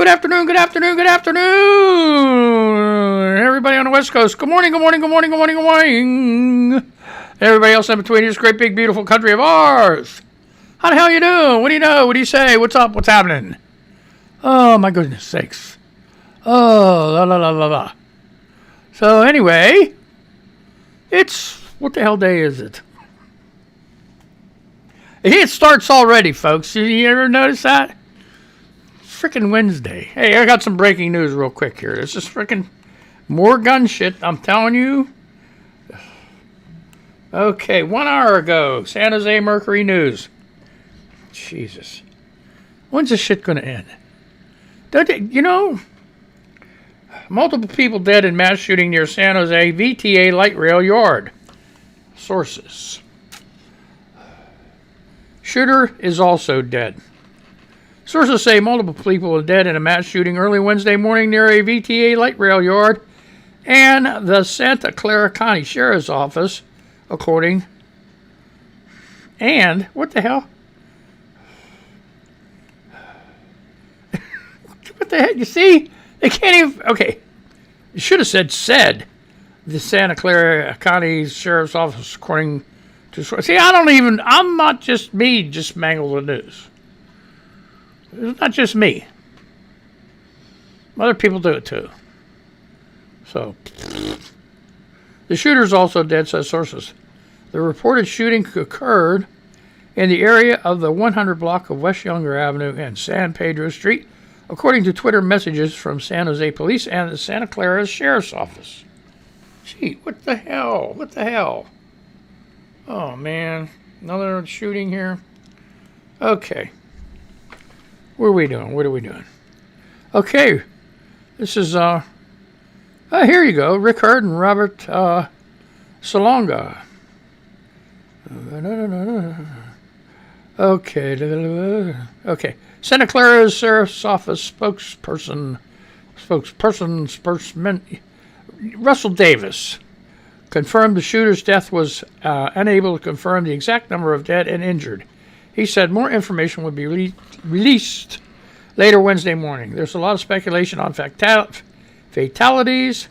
Good afternoon, good afternoon, good afternoon. Everybody on the West Coast, good morning, good morning, good morning, good morning, good morning. Everybody else in between this great big beautiful country of ours. How the hell you doing? What do you know? What do you say? What's up? What's happening? Oh, my goodness sakes. Oh, la la la la la. So anyway, it's, what the hell day is it? It starts already, folks. You ever notice that? Freaking Wednesday. Hey, I got some breaking news real quick here. This is freaking more gun shit, I'm telling you. Okay, 1 hour ago, San Jose Mercury News. Jesus. When's this shit gonna end? Multiple people dead in mass shooting near San Jose VTA light rail yard. Sources. Shooter is also dead. Sources say multiple people are dead in a mass shooting early Wednesday morning near a VTA light rail yard and the Santa Clara County Sheriff's Office, according. And, what the hell? What the heck? You see? They can't even. Okay. You should have said the Santa Clara County Sheriff's Office, according to. See, I'm not just me, just mangle the news. It's not just me. Other people do it too. So, the shooter's also dead, says sources. The reported shooting occurred in the area of the 100 block of West Younger Avenue and San Pedro Street, according to Twitter messages from San Jose Police and the Santa Clara Sheriff's Office. Gee, what the hell? What the hell? Oh, man. Another shooting here. Okay. What are we doing? What are we doing? Okay. This is, here you go. Rick Hurd and Robert Salonga. Okay. Santa Clara Sheriff's Office spokesman Russell Davis confirmed the shooter's death, was unable to confirm the exact number of dead and injured. He said more information would be released later Wednesday morning. There's a lot of speculation on fatalities,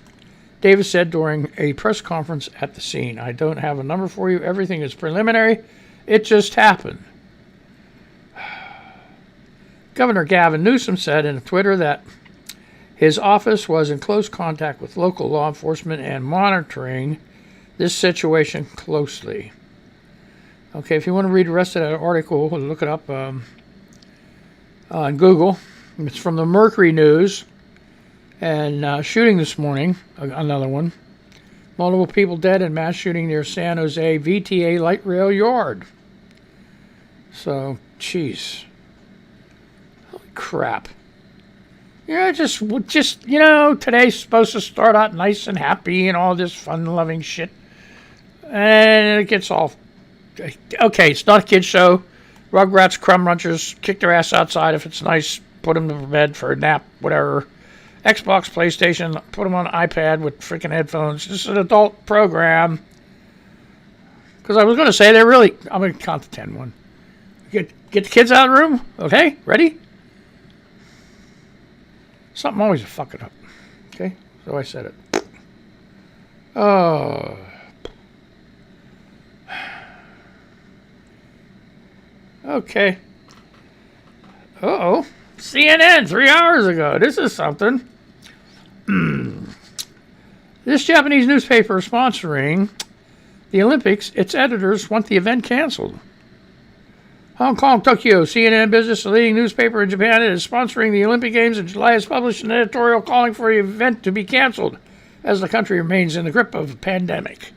Davis said during a press conference at the scene. I don't have a number for you. Everything is preliminary. It just happened. Governor Gavin Newsom said in Twitter that his office was in close contact with local law enforcement and monitoring this situation closely. Okay, if you want to read the rest of that article, look it up on Google. It's from the Mercury News. And shooting this morning, another one. Multiple people dead in mass shooting near San Jose VTA light rail yard. So, jeez. Holy crap. Just today's supposed to start out nice and happy and all this fun-loving shit. And it gets all... Okay, it's not a kid's show. Rugrats, crumb munchers, kick their ass outside if it's nice. Put them to bed for a nap, whatever. Xbox, PlayStation, put them on an iPad with freaking headphones. This is an adult program. Because I was going to say, I'm going to count to 10. 1. Get the kids out of the room. Okay, ready? Something always fuck it up. Okay, so I said it. Oh... Okay. Uh-oh. CNN 3 hours ago. This is something. This Japanese newspaper sponsoring the Olympics, its editors want the event canceled. Hong Kong, Tokyo, CNN Business, the leading newspaper in Japan, is sponsoring the Olympic Games in July, has published an editorial calling for the event to be canceled as the country remains in the grip of a pandemic.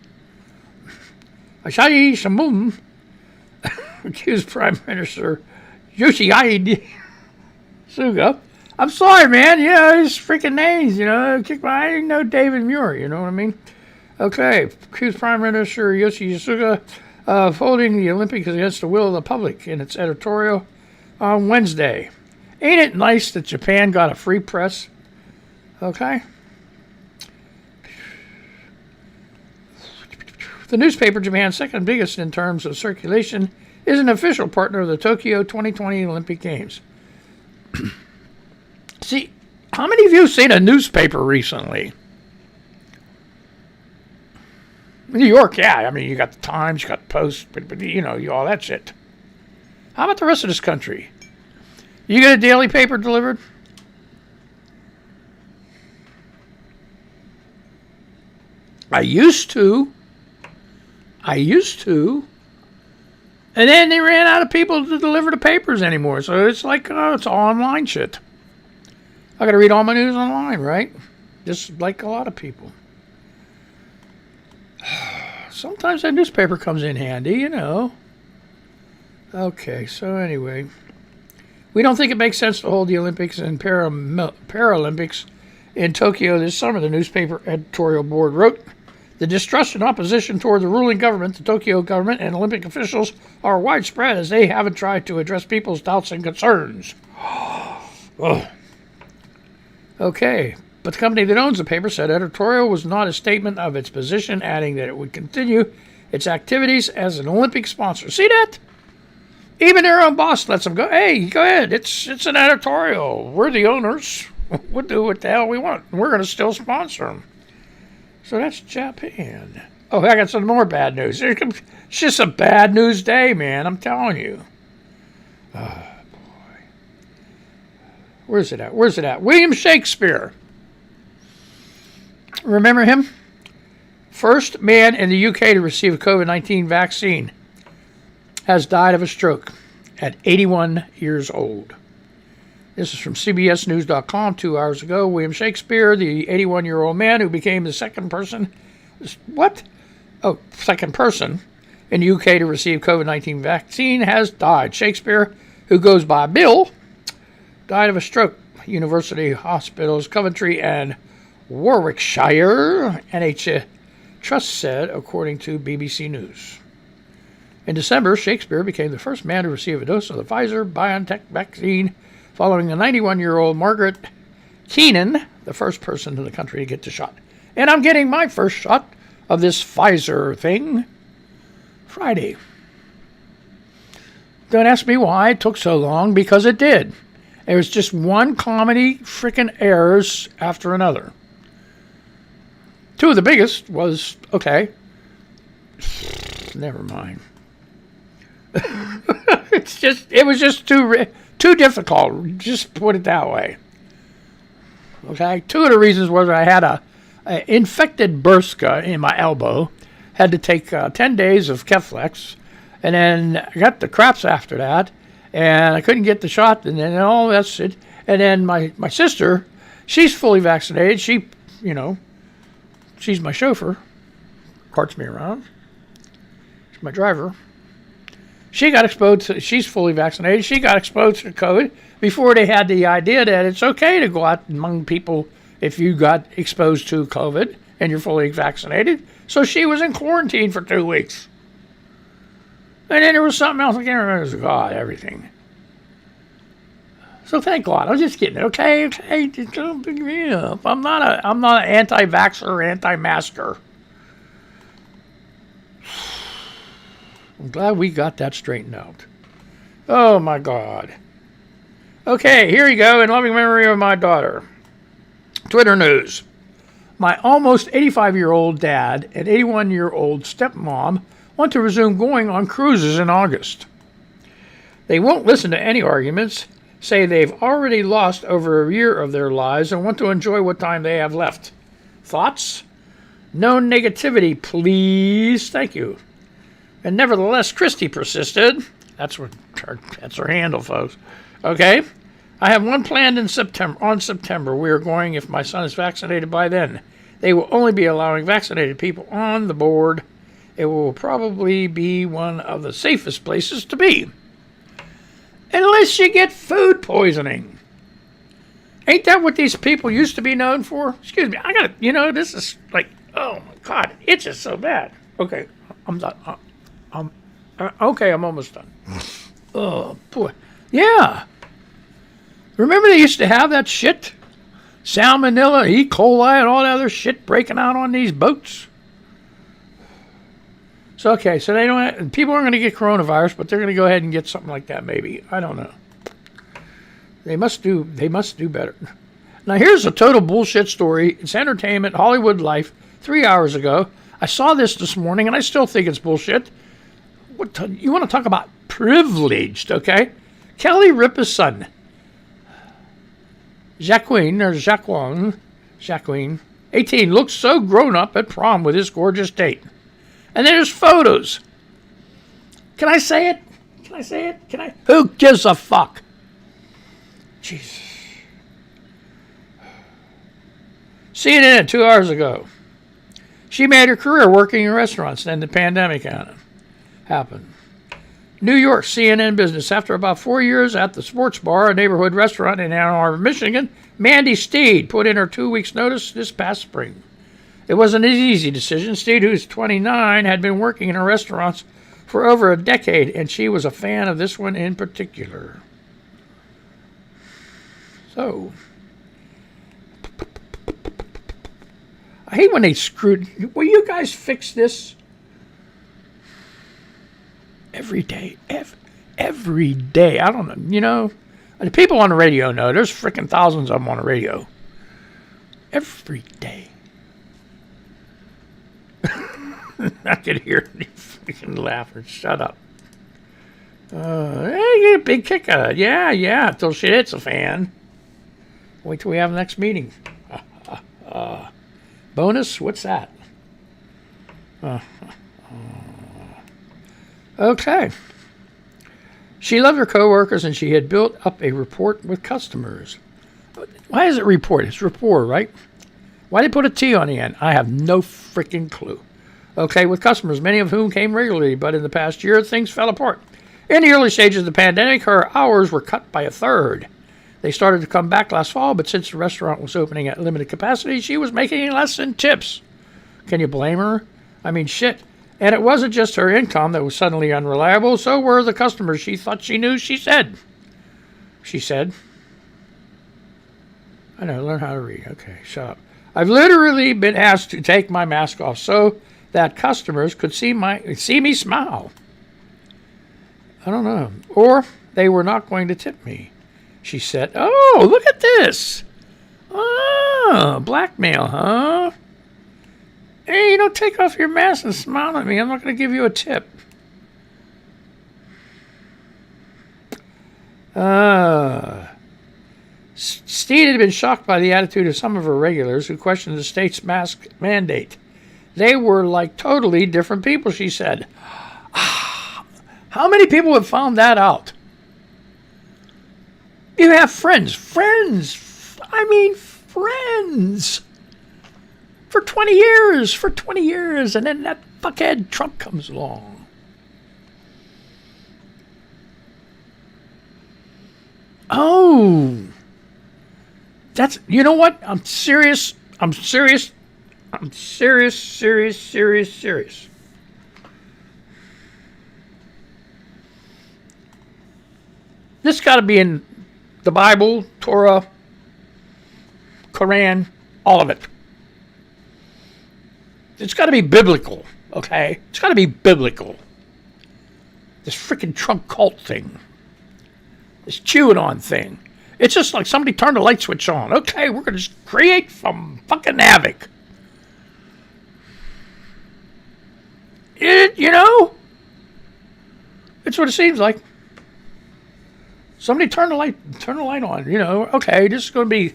Asahi Shimbun accused Prime Minister Yoshihide Suga. I'm sorry, man. His freaking names, I didn't know David Muir, you know what I mean? Okay. Accused Prime Minister Yoshihide Suga of holding the Olympics against the will of the public in its editorial on Wednesday. Ain't it nice that Japan got a free press? Okay. The newspaper, Japan's second biggest in terms of circulation, is an official partner of the Tokyo 2020 Olympic Games. See, how many of you have seen a newspaper recently? New York, yeah. I mean, you got the Times, you got the Post, but you know, all that shit. How about the rest of this country? You get a daily paper delivered? I used to. And then they ran out of people to deliver the papers anymore. So it's like, it's all online shit. I got to read all my news online, right? Just like a lot of people. Sometimes that newspaper comes in handy, you know. Okay, so anyway. We don't think it makes sense to hold the Olympics and Paralympics in Tokyo this summer, the newspaper editorial board wrote. The distrust and opposition toward the ruling government, the Tokyo government, and Olympic officials are widespread as they haven't tried to address people's doubts and concerns. Okay, but the company that owns the paper said Editorial was not a statement of its position, adding that it would continue its activities as an Olympic sponsor. See that? Even their own boss lets them go, hey, go ahead, it's an editorial. We're the owners. We'll do what the hell we want. We're going to still sponsor them. So that's Japan. Oh, I got some more bad news. It's just a bad news day, man. I'm telling you. Oh, boy. Where's it at? William Shakespeare. Remember him? First man in the UK to receive a COVID-19 vaccine has died of a stroke at 81 years old. This is from CBSNews.com 2 hours ago. William Shakespeare, the 81-year-old man who became the second person in the UK to receive COVID-19 vaccine, has died. Shakespeare, who goes by Bill, died of a stroke. University Hospitals Coventry and Warwickshire NHS Trust said, according to BBC News. In December, Shakespeare became the first man to receive a dose of the Pfizer-BioNTech vaccine, following a 91-year-old Margaret Keenan, the first person in the country to get the shot. And I'm getting my first shot of this Pfizer thing Friday. Don't ask me why it took so long, because it did. It was just one comedy freaking errors after another. Two of the biggest was, okay, never mind. It was just too difficult. Just put it that way. Okay. Two of the reasons was I had a infected bursa in my elbow. Had to take 10 days of Keflex, and then I got the craps after that, and I couldn't get the shot, and then all that's it. And then my sister, she's fully vaccinated. She, she's my chauffeur, carts me around. She's my driver. She got exposed she's fully vaccinated. She got exposed to COVID before they had the idea that it's okay to go out among people if you got exposed to COVID and you're fully vaccinated. So she was in quarantine for 2 weeks. And then there was something else. I can't remember. It was God, everything. So thank God. I'm just kidding. Okay. Just don't pick me up. I'm not an anti-vaxxer or anti-masker. I'm glad we got that straightened out. Oh, my God. Okay, here you go. In loving memory of my daughter. Twitter news. My almost 85-year-old dad and 81-year-old stepmom want to resume going on cruises in August. They won't listen to any arguments, say they've already lost over a year of their lives and want to enjoy what time they have left. Thoughts? No negativity, please. Thank you. And nevertheless, Christy persisted. That's her handle, folks. Okay? I have one planned in September. We are going if my son is vaccinated by then. They will only be allowing vaccinated people on the board. It will probably be one of the safest places to be. Unless you get food poisoning. Ain't that what these people used to be known for? Excuse me, this is like, oh my God, it's just so bad. Okay, I'm done. I'm almost done. Oh, boy. Yeah. Remember they used to have that shit? Salmonella, E. coli, and all that other shit breaking out on these boats? So, okay, so people aren't going to get coronavirus, but they're going to go ahead and get something like that maybe. I don't know. They must do better. Now, here's a total bullshit story. It's entertainment, Hollywood life, 3 hours ago. I saw this morning, and I still think it's bullshit. You want to talk about privileged, okay? Kelly Ripa's son, Jacqueline, 18, looks so grown up at prom with his gorgeous date. And there's photos. Can I say it? Who gives a fuck? Jesus. CNN 2 hours ago. She made her career working in restaurants, then the pandemic happened. New York CNN business. After about 4 years at the Sports Bar, a neighborhood restaurant in Ann Arbor, Michigan, Mandy Steed put in her 2 weeks' notice this past spring. It wasn't an easy decision. Steed, who's 29, had been working in restaurants for over a decade, and she was a fan of this one in particular. So, I hate when they screwed. Will you guys fix this? Every day. Every day. I don't know. You know, the people on the radio know. There's freaking thousands of them on the radio. Every day. I could hear you freaking laughing. Shut up. Hey, you get a big kick out of it. Yeah. Till she hits a fan. Wait till we have the next meeting. Bonus? What's that? Okay. She loved her coworkers and she had built up a rapport with customers. Why is it report? It's rapport, right? Why did they put a T on the end? I have no freaking clue. Okay, with customers, many of whom came regularly, but in the past year, things fell apart. In the early stages of the pandemic, her hours were cut by a third. They started to come back last fall, but since the restaurant was opening at limited capacity, she was making less in tips. Can you blame her? I mean, shit. And it wasn't just her income that was suddenly unreliable, so were the customers she thought she knew, she said. I know, learn how to read. Okay, shut up. I've literally been asked to take my mask off so that customers could see me smile. I don't know. Or they were not going to tip me, she said. Oh, look at this. Oh, blackmail, huh? Hey, you don't take off your mask and smile at me. I'm not going to give you a tip. Steed had been shocked by the attitude of some of her regulars who questioned the state's mask mandate. They were like totally different people, she said. How many people have found that out? You have friends. I mean, friends. For 20 years. And then that fuckhead Trump comes along. Oh. You know what? I'm serious. This got to be in the Bible, Torah, Quran, all of it. It's got to be biblical, okay? It's got to be biblical. This freaking Trump cult thing. This QAnon thing. It's just like somebody turned a light switch on. Okay, we're going to just create some fucking havoc. You know? It's what it seems like. Somebody turn the light on, you know. Okay, this is going to be,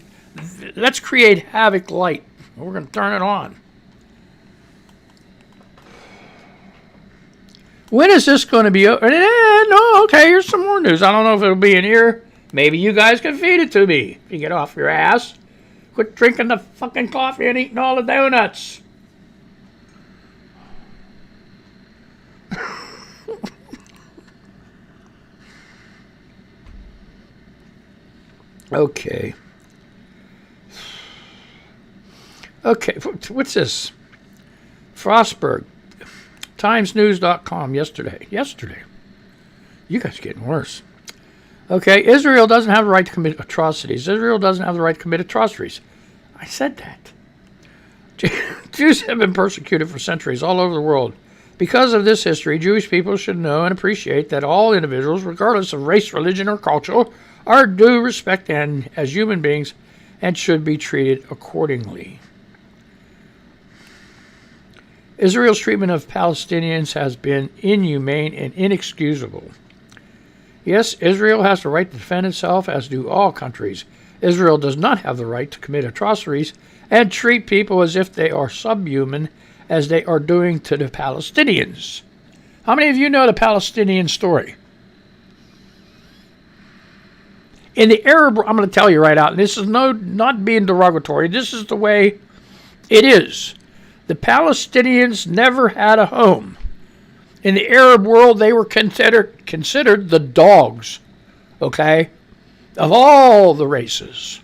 let's create havoc light. We're going to turn it on. When is this going to be over? No, okay, here's some more news. I don't know if it'll be in here. Maybe you guys can feed it to me. If you get off your ass. Quit drinking the fucking coffee and eating all the donuts. Okay. What's this? Frostberg. TimesNews.com yesterday. You guys are getting worse. Okay, Israel doesn't have the right to commit atrocities. I said that. Jews have been persecuted for centuries all over the world. Because of this history, Jewish people should know and appreciate that all individuals, regardless of race, religion, or culture, are due respect and as human beings and should be treated accordingly. Israel's treatment of Palestinians has been inhumane and inexcusable. Yes, Israel has the right to defend itself, as do all countries. Israel does not have the right to commit atrocities and treat people as if they are subhuman, as they are doing to the Palestinians. How many of you know the Palestinian story? In the Arab, I'm going to tell you right out, and this is not being derogatory, this is the way it is. The Palestinians never had a home. In the Arab world, they were considered the dogs, okay, of all the races.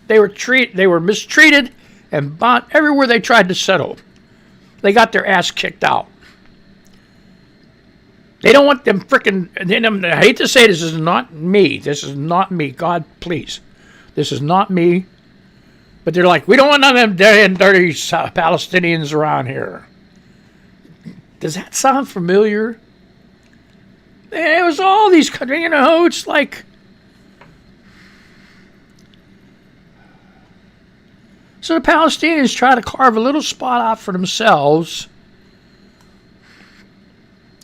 They were mistreated and bought everywhere they tried to settle. They got their ass kicked out. They don't want them frickin', I hate to say this is not me. This is not me. God, please. This is not me. But they're like, we don't want none of them dirty Palestinians around here. Does that sound familiar? It was all these countries, it's like... So the Palestinians try to carve a little spot out for themselves.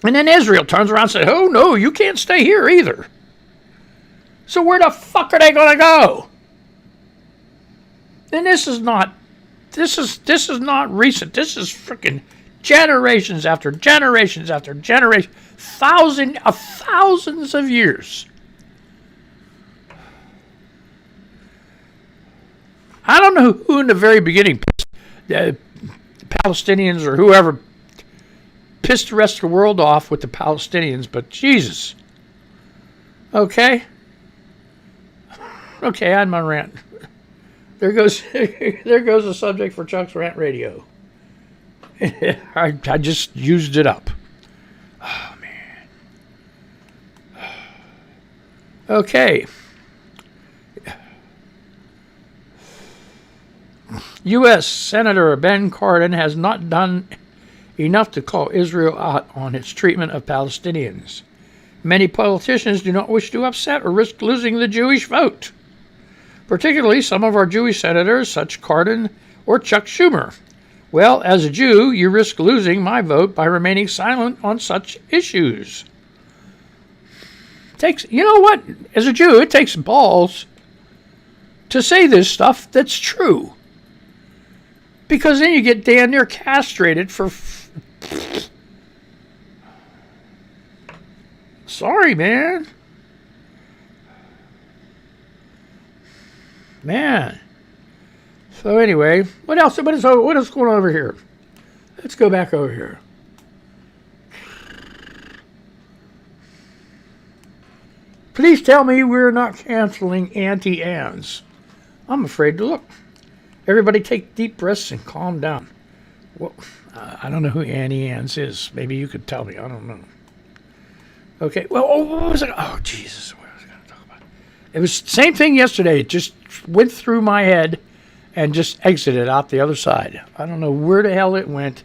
And then Israel turns around and says, oh no, you can't stay here either. So where the fuck are they going to go? And this is not recent. This is freaking generations after generations after generations, thousands of years. I don't know who in the very beginning, the Palestinians or whoever, pissed the rest of the world off with the Palestinians, but Jesus. Okay, I'm on rant. There goes the subject for Chuck's Rant Radio. I just used it up. Oh, man. Okay. U.S. Senator Ben Cardin has not done enough to call Israel out on its treatment of Palestinians. Many politicians do not wish to upset or risk losing the Jewish vote, particularly some of our Jewish senators, such Cardin or Chuck Schumer. Well, as a Jew, you risk losing my vote by remaining silent on such issues. You know what? As a Jew, it takes balls to say this stuff that's true. Because then you get damn near castrated for... Sorry, man. So anyway, what else going on over here? Let's go back over here. Please tell me we're not canceling Auntie Annes. I'm afraid to look. Everybody take deep breaths and calm down. Well, I don't know who Auntie Annes is. Maybe you could tell me. I don't know. Okay. Well, what was it? Oh, Jesus. What was I going to talk about? It was the same thing yesterday. It just went through my head and just exited out the other side. I don't know where the hell it went.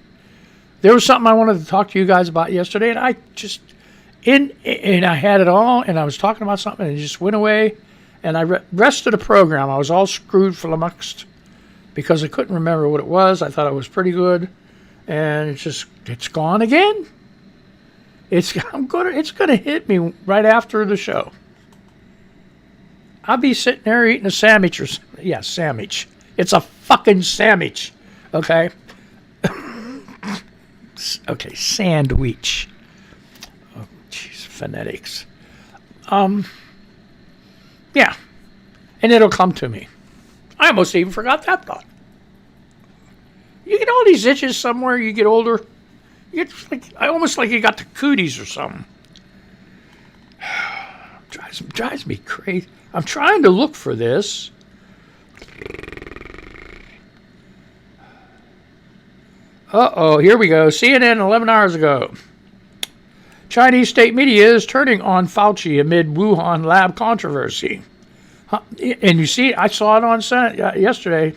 There was something I wanted to talk to you guys about yesterday, and I just... and I had it all, and I was talking about something, and it just went away. And I rest of the program, I was all screwed flummoxed because I couldn't remember what it was. I thought it was pretty good, and it's gone again. It's gonna hit me right after the show. I'll be sitting there eating a sandwich sandwich. It's a fucking sandwich, okay? Okay, sandwich. Oh, jeez, phonetics. Yeah, and it'll come to me. I almost even forgot that thought. You get all these itches somewhere, you get older. Almost like you got the cooties or something. Drives me crazy. I'm trying to look for this. Uh-oh, here we go. CNN 11 hours ago. Chinese state media is turning on Fauci amid Wuhan lab controversy. And you see, I saw it on Senate yesterday.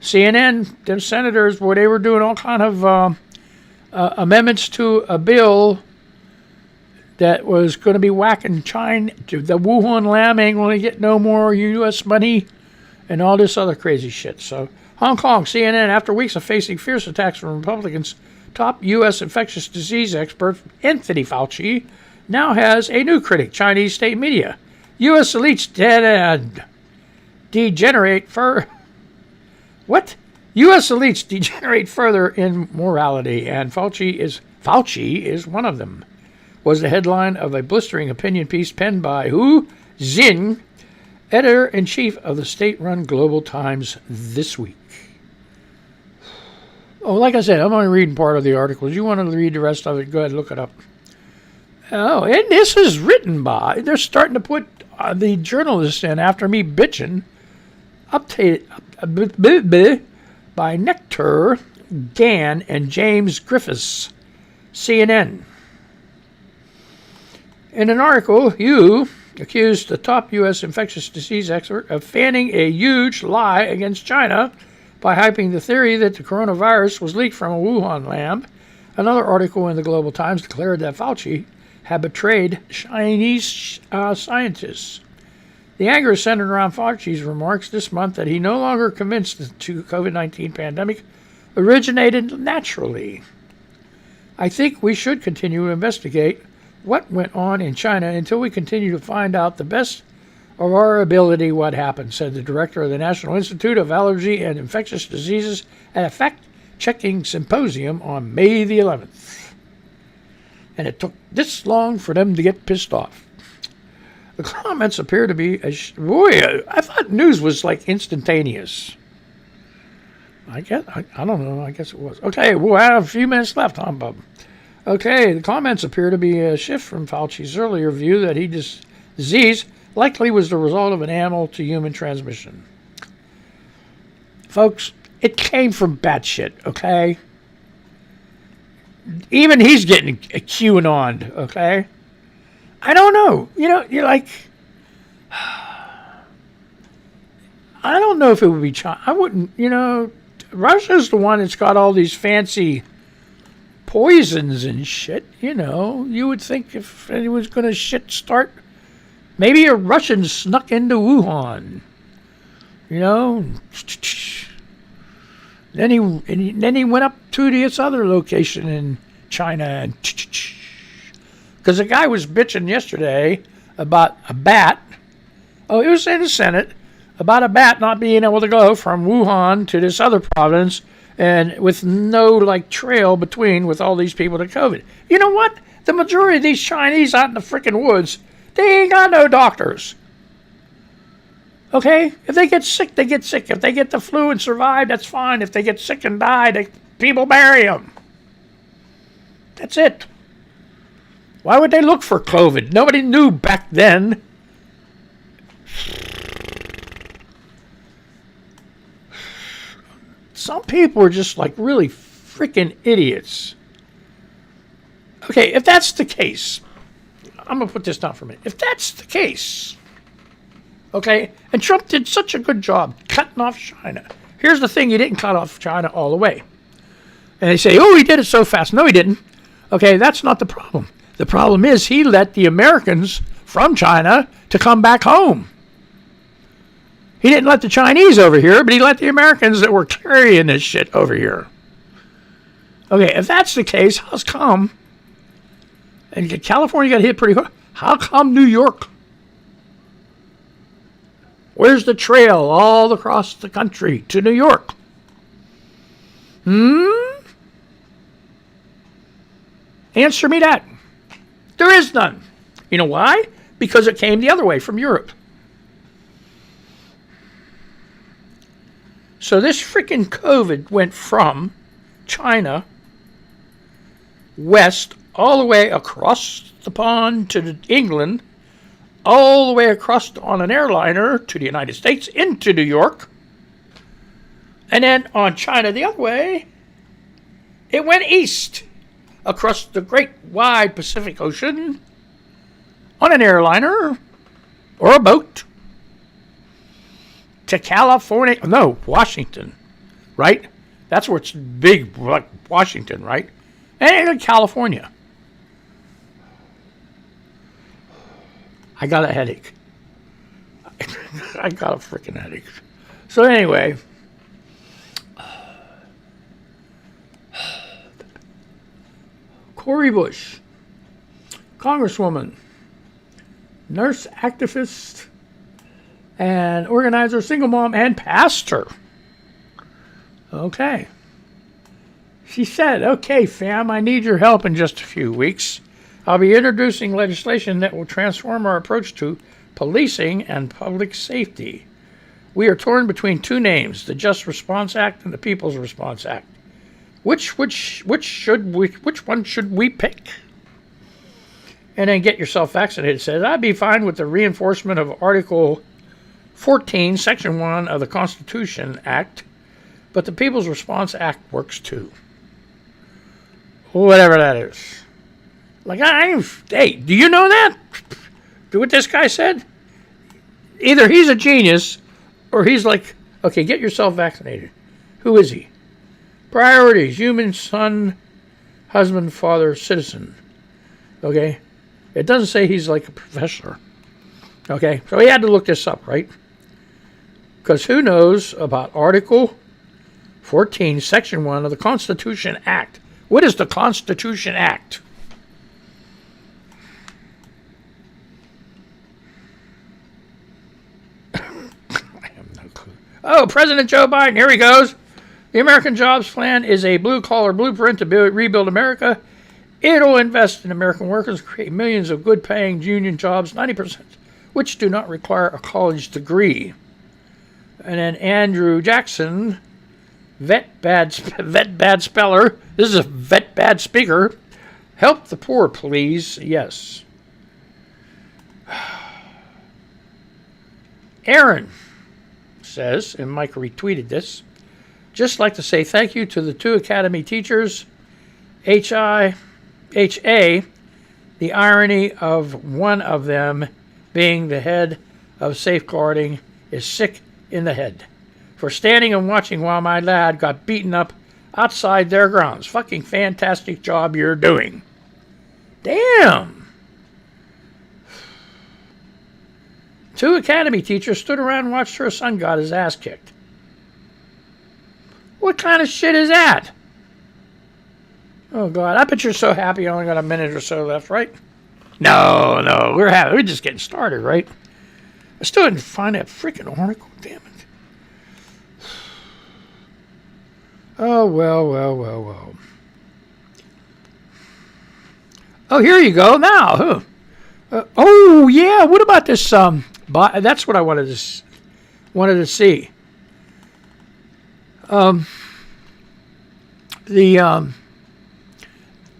CNN, them senators, where they were doing all kind of amendments to a bill that was going to be whacking China. The Wuhan lamb ain't going to get no more U.S. money and all this other crazy shit. So Hong Kong, CNN, after weeks of facing fierce attacks from Republicans, top U.S. infectious disease expert Anthony Fauci now has a new critic, Chinese state media. U.S. elites degenerate for... What? U.S. elites degenerate further in morality, and Fauci is one of them, was the headline of a blistering opinion piece penned by Hu Xin, editor-in-chief of the state-run Global Times this week. Oh, like I said, I'm only reading part of the article. If you want to read the rest of it, go ahead and look it up. Oh, and this is written by... They're starting to put the journalists in after me bitching. By Nectar, Gann, and James Griffiths, CNN. In an article, Yu accused the top U.S. infectious disease expert of fanning a huge lie against China by hyping the theory that the coronavirus was leaked from a Wuhan lab. Another article in the Global Times declared that Fauci had betrayed Chinese scientists. The anger centered around Fauci's remarks this month that he no longer convinced the COVID-19 pandemic originated naturally. I think we should continue to investigate what went on in China until we continue to find out the best of our ability what happened, said the director of the National Institute of Allergy and Infectious Diseases at a fact-checking symposium on May the 11th. And it took this long for them to get pissed off. The comments appear to be... I thought news was like instantaneous. I don't know. I guess it was. Okay, we'll have a few minutes left, huh, Bub? Okay, the comments appear to be a shift from Fauci's earlier view that disease likely was the result of an animal to human transmission. Folks, it came from batshit, okay? Even he's getting a QAnon, okay? I don't know. You're like... I don't know if it would be China. I wouldn't, Russia's the one that's got all these fancy poisons and shit, You would think if anyone's going to start... Maybe a Russian snuck into Wuhan, Then he went up to this other location in China and... Because the guy was bitching yesterday about a bat. Oh, it was in the Senate about a bat not being able to go from Wuhan to this other province and with no, trail between with all these people to COVID. You know what? The majority of these Chinese out in the freaking woods, they ain't got no doctors. Okay? If they get sick, they get sick. If they get the flu and survive, that's fine. If they get sick and die, people bury them. That's it. Why would they look for COVID? Nobody knew back then. Some people are just really freaking idiots. Okay, if that's the case, I'm going to put this down for a minute. If that's the case, okay, and Trump did such a good job cutting off China. Here's the thing, he didn't cut off China all the way. And they say, oh, he did it so fast. No, he didn't. Okay, that's not the problem. The problem is he let the Americans from China to come back home. He didn't let the Chinese over here, but he let the Americans that were carrying this shit over here. Okay, if that's the case, how's come? And California got hit pretty hard. How come New York? Where's the trail all across the country to New York? Answer me that. There is none. You know why? Because it came the other way from Europe. So this freaking COVID went from China west all the way across the pond to England, all the way across on an airliner to the United States into New York, and then on China the other way, it went east across the great wide Pacific Ocean on an airliner or a boat to California. No, Washington, right? That's where it's big, like Washington, right? And California. I got a headache. I got a freaking headache. So anyway, Cori Bush, Congresswoman, nurse activist, and organizer, single mom, and pastor. Okay. She said, okay, fam, I need your help in just a few weeks. I'll be introducing legislation that will transform our approach to policing and public safety. We are torn between two names, the Just Response Act and the People's Response Act. Which one should we pick? And then get yourself vaccinated. It says, I'd be fine with the reinforcement of Article 14, Section 1 of the Constitution Act, but the People's Response Act works too. Whatever that is. Like, hey, do you know that? Do what this guy said? Either he's a genius, or he's like, okay, get yourself vaccinated. Who is he? Priorities: human, son, husband, father, citizen. Okay? It doesn't say he's like a professor. Okay? So he had to look this up, right? Because who knows about Article 14, Section 1 of the Constitution Act? What is the Constitution Act? I have no clue. Oh, President Joe Biden, here he goes. The American Jobs Plan is a blue-collar blueprint to rebuild America. It'll invest in American workers, create millions of good-paying union jobs, 90%, which do not require a college degree. And then Andrew Jackson, vet bad speller. This is a vet bad speaker. Help the poor, please. Yes. Aaron says, and Mike retweeted this, just like to say thank you to the 2 Academy teachers. HA, the irony of one of them being the head of safeguarding is sick in the head for standing and watching while my lad got beaten up outside their grounds. Fucking fantastic job you're doing. Damn. 2 Academy teachers stood around and watched her son got his ass kicked. What kind of shit is that? Oh, God. I bet you're so happy I only got a minute or so left, right? No. We're just getting started, right? I still didn't find that freaking article. Damn it. Oh, well. Oh, here you go. Now, oh, yeah. What about this? That's what I wanted to see. The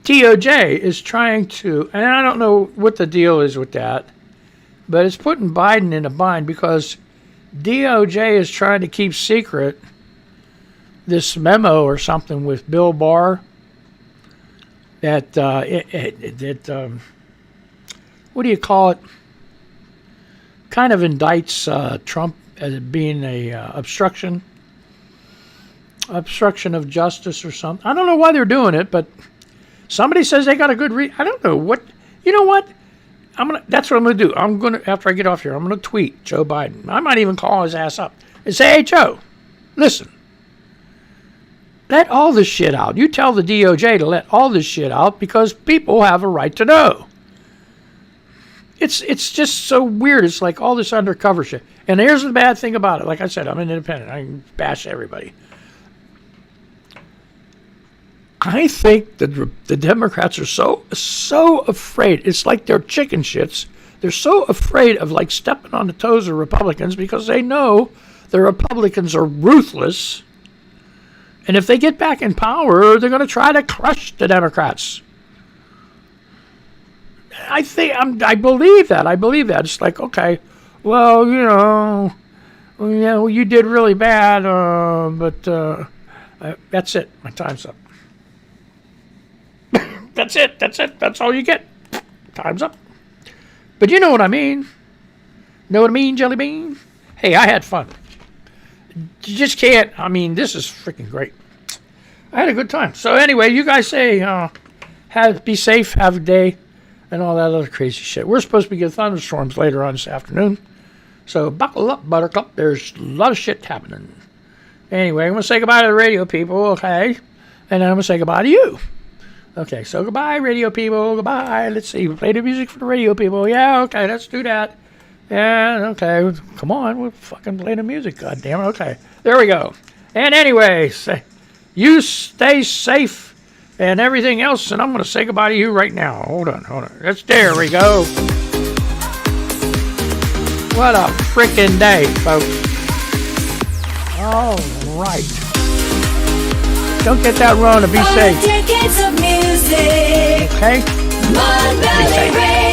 DOJ is trying to, and I don't know what the deal is with that, but it's putting Biden in a bind because DOJ is trying to keep secret this memo or something with Bill Barr that what do you call it? Kind of indicts Trump as being a obstruction of justice or something. I don't know why they're doing it, but somebody says they got a good I don't know what. You know what? That's what I'm gonna do. After I get off here, I'm gonna tweet Joe Biden. I might even call his ass up and say, "Hey, Joe, listen. Let all this shit out. You tell the DOJ to let all this shit out because people have a right to know." It's just so weird. It's like all this undercover shit. And here's the bad thing about it. Like I said, I'm an independent. I can bash everybody. I think the Democrats are so afraid. It's like they're chicken shits. They're so afraid of like stepping on the toes of Republicans because they know the Republicans are ruthless. And if they get back in power, they're going to try to crush the Democrats. I believe that. It's like, okay, well, you did really bad, but that's it. My time's up. That's it. That's all you get. Time's up. But you know what I mean. Know what I mean, Jelly Bean? Hey, I had fun. You just can't. I mean, this is freaking great. I had a good time. So anyway, you guys say, be safe, have a day. and all that other crazy shit. We're supposed to be getting thunderstorms later on this afternoon. So buckle up, Buttercup. There's a lot of shit happening. Anyway, I'm going to say goodbye to the radio people, okay? And then I'm going to say goodbye to you. Okay, so goodbye, radio people. Goodbye. Let's see. Play the music for the radio people. Yeah, okay, let's do that. Yeah, okay. Come on. We'll fucking play the music. God damn it. Okay. There we go. And anyway, you stay safe and everything else. And I'm going to say goodbye to you right now. Hold on. There we go. What a freaking day, folks. All right. Don't get that wrong to be safe. Decades of music. Okay? Mon Valley Radio.